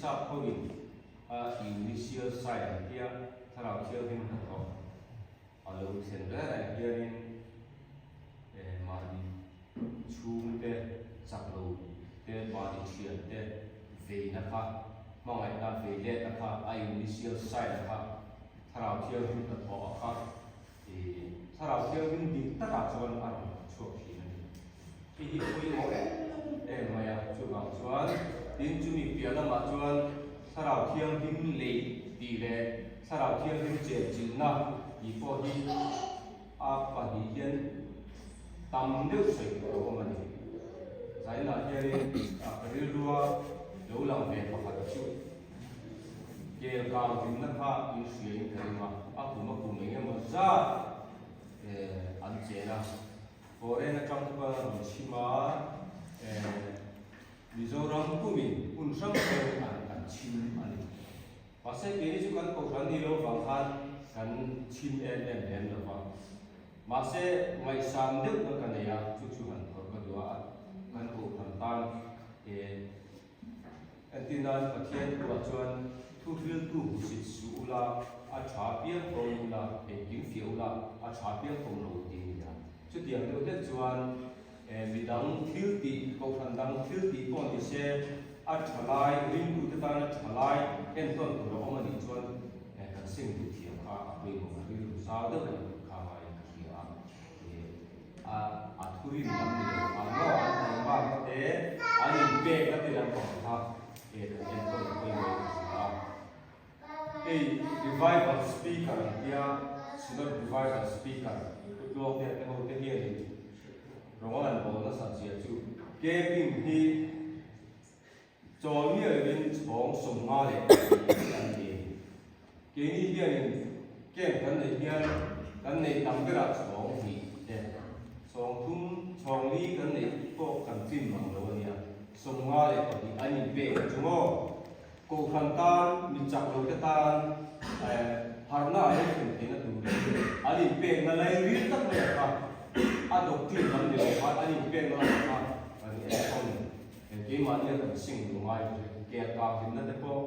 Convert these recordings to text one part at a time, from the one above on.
sắp thôi initial site kia thằng nào chưa hình thành có ở lâu sen ra này kia nên mà đi chum te sắp lâu te mà đi chuyển te về nó khác mà ngày ta về lệ nó khác initial site nó khác thằng nào chưa hình thành có khác thì thằng nào chưa hình đi tất cả cho anh ăn chuột thì thì bây giờ mày chú bảo chuan tin chú mình biết là mà chuan thằng nào chưa hình lệ thì lệ thằng nào chưa hình chế chữ na thì có đi và đi hiện tầm nước sạch của mình giải là cái cái lúa lâu làm việc và phát triển cái cao thì nó khác những suy nghĩ thế mà cũng mình mà ra anh chế là hồi nay trong cái chỉ mà ví dụ rằng của mình cũng sống theo anh chim anh và sẽ cái này chúng ta có khả năng lâu vàng hơn kan chim em lo wa ma se ngai sam deuh na kan ya chu han ko ka dua kan ko han tan antinan pathian ko chuan thu thil tu sit su la a tha pia ko la king fiu la a tha pia ko lo ti ya chu tiang deuh te chuan mi dang thil ti ko han dang thil ti ko ni se a thalai ring tu ta na thalai en ton ko ro ma ni chuan kan sing tu thi bây giờ mình sao đó là khám phá cái gì thuri làm gì nó anh ba thế anh về cái tiền làm ha để tôi bây giờ revival speaker kia xin lỗi revival speaker tôi cái hồi cái kia thì rồi anh bảo nó sản xuất chú cái phim thì cho nhiều bên trong sông Mã này cái này kia cái cái này tầm cái là song thì song thun song lý cái này có cần tin bằng lâu nha song hoa này thì anh về chúng nó cô khăn tan mình chặt lâu cái tan hàng nào ấy thì nó đủ anh về nó lấy riết tất này à độc tin lắm điều anh về nó là anh không cái mà như là sinh của mai cái cao thì nó có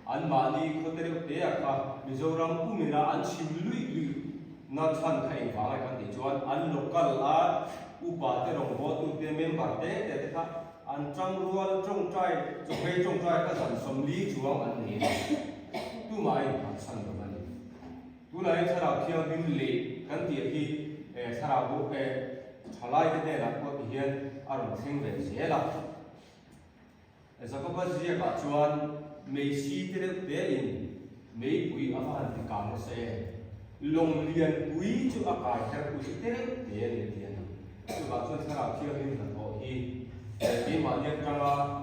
anh mà đi có thể được thế à Mizoram cũng mình là anh chim lụi nó chăn khai phá lại cái gì cho anh local là upa thế đồng bộ tụi tiền member thế để thế anh trăng ruộng trồng trai cái sản phẩm lý chuông anh nhìn tu mai anh sản phẩm này tu này sao nào theo điểm lệ cái tiền thì sao nào bộ trả lại cái này là có hiện anh sinh về sẽ là sao có bao giờ cả chuan mấy sĩ thế đấy in mấy quý ở phần thì cảm sẽ lồng liền quý chú ở cái theo quý thế đấy thế này chú bảo cho sao nào chưa hình thành họ thì cái mà nhận ra là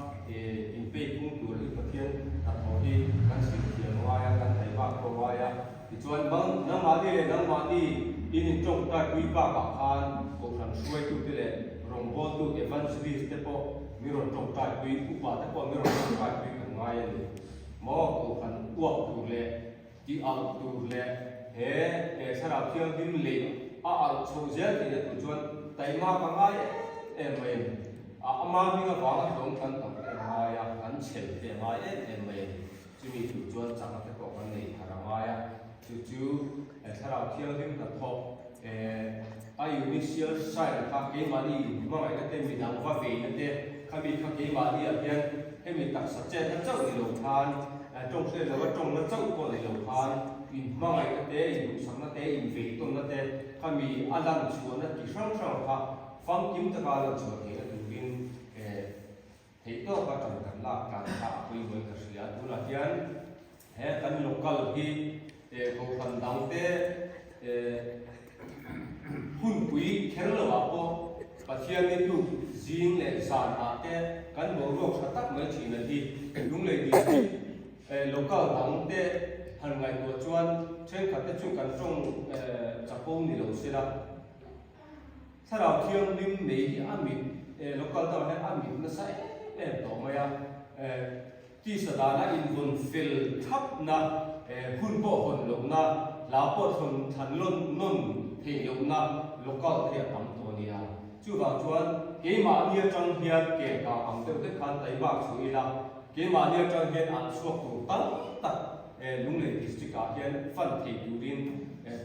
in pay cũng đủ để thực hiện thành họ thì cần sự hiện hóa cần thấy vào câu hóa thì chuan bằng năm mà đi in trong cái quý ba bạc han có phần suy tu thế này rong bộ tu evangelist thế po mi rong trong cái quý cũng ba thế po mi rong trong cái quý cần ngay mò có phần uổng tu lệ đi ăn tu lệ sao nào theo điểm lệ sâu dễ thì để tụi chuan tay ma bằng ai em mà mình có vắng không cần tập em ai ăn chèn em ai chú mình tụi chuan chẳng có cái cổ cái này thằng ai chú sao nào theo điểm là thọ ai initial site là cái mà đi mà cái tên mình đang phát về cái tên cái mà đi ở bên cái mình tập sát chết nó châu thì lồng than trong xe là trong nó châu còn là lồng than mà ngày cái tế dùng sắm nó tế in về tôn nó tế cái mình ăn làm chuột nó chỉ sáng sáng ha phong kiếm tất cả là chuột thì nó dùng thì đó có trong cái là cả quy với cái sự đó là hiện cái local thì có phần đóng tế hun quý khéo là bảo và thiên nhiên tu riêng lệ sản thế cán bộ gốc sát tắc mới chỉ là đi đúng lệ đi local đóng thế hàng ngày của chuan trên cả cái chung cảnh trong tập công thì đầu xe đó sau đó thiên linh mấy cái amin local tao hay amin nó sẽ tổ mày tí sở đá là in vun fill thấp na hun bộ hồn lục na lá bộ hồn thành luôn nôn thì lục na local thì ẩm tổ nia chú vào chuan cái mà nia trong hiền kể cả ẩm tiêu cái khăn tay bạc suy là cái mà nhiều trong hiện ăn suốt tụ tăng tật lúc này district cả hiện phân thì du đến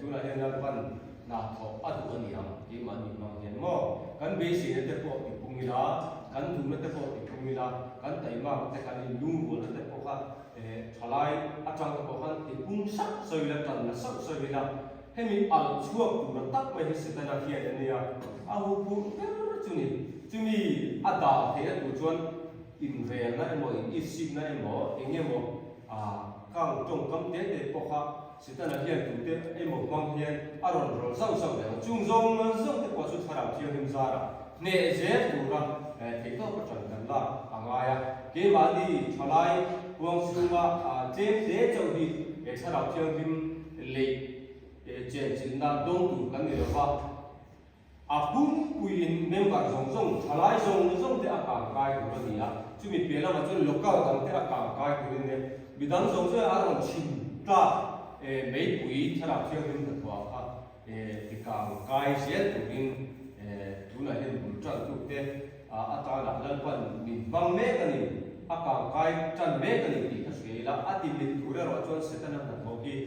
tu là hiện là phân là thọ ăn của anh em cái mà nhiều mà hiện mò cái bê xí này tập bộ thì cũng như là cái tu nó tập bộ thì cũng như là cái tay mà cái lung của nó tập bộ khác thọ lại ăn trong tập bộ khác thì cũng sắc sôi lên trần là sắc sôi lênให้มีอัลช่วงตัวตักไปให้สิทธิ์นาเขียนเนี่ยเอาพูดจุนี่จุมีอัตราเทียตัวชวนอินเวลนะไอ้หมออินสิบนะไอ้หมอเองเนี่ยหมอข้างตรงคำเตี้ยเด็กพวกเขาสิทธิ์นาเขียนตัวเตี้ยไอ้หมอบางเขียนอารมณ์เราเศร้าเศร้าเลยจุงจงมันเศร้าที่กว่าสุดท้ายเที่ยวหิมซาระเนี่ยเจ๊ตัวเราที่เขาประจันกันละอ่างไงเกี่ยมาดีทลายพวงซูมาเจ๊เจ้าดีเอกสารเที่ยวหิมเล็กเจนจินดาดงตูกันนี่ว่าอาบุ้งคุยนเมมเบอร์ส่งทลายส่งที่อากาศกายของเราเนี่ยจุมีเปลี่ยนแล้วมันจะลูกเก้าตั้งที่อากาศกายของเราเนี่ยบิดาส่งจะอารมณ์ชินตาไม่ปุยทลายเที่ยวหิมตัวค่ะที่กางกายเสียตัวนี้ตัวนั้นเห็นบุญจันทร์ทุกเตะอาจารย์หลักเล่นวันมีบางเมกันนี่อากาศกายจันเมกันนี่ที่เขาเสียแล้วอดีตตัวเราจนเสร็จแล้วนะที่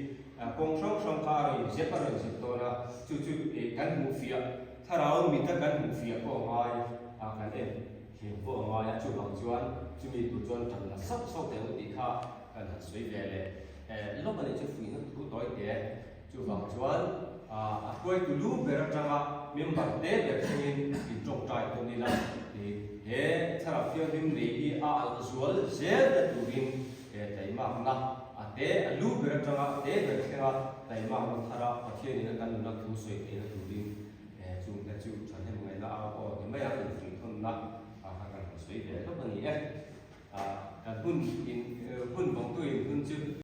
กองช่องคาร์เจ็บอะไรสิตัวนะจู่ๆกันหูเฟียถ้าเรามีแต่กันหูเฟียก็ง่ายกันเเห็นก็ง่ายจู่บางจวนจู่มีตัวจวนจังละสับเดียวตีข้ากันสวยเลยแล้วมันจะฟื้นทุกตัวเดียจู่บางจวนคุยตัวลูกเบรจังอ่ะมีมันเด็กแบบนี้ที่จงใจตัวนี้นะถ้าเราเฟียดิมเลยที่ส่วนเสียตัวนี้แต่มาหน้าแต่ลูกเรื่องจังหวะแต่เรื่องที่ว่าแต่มามันทาราประเทศนี้กันนักทุนสวยเองทุนดินจุงแต่จุงฉันให้มึงไงละเอาไม่อยากถึงคนละหากันสวยเลยแล้ววันนี้การพุ่น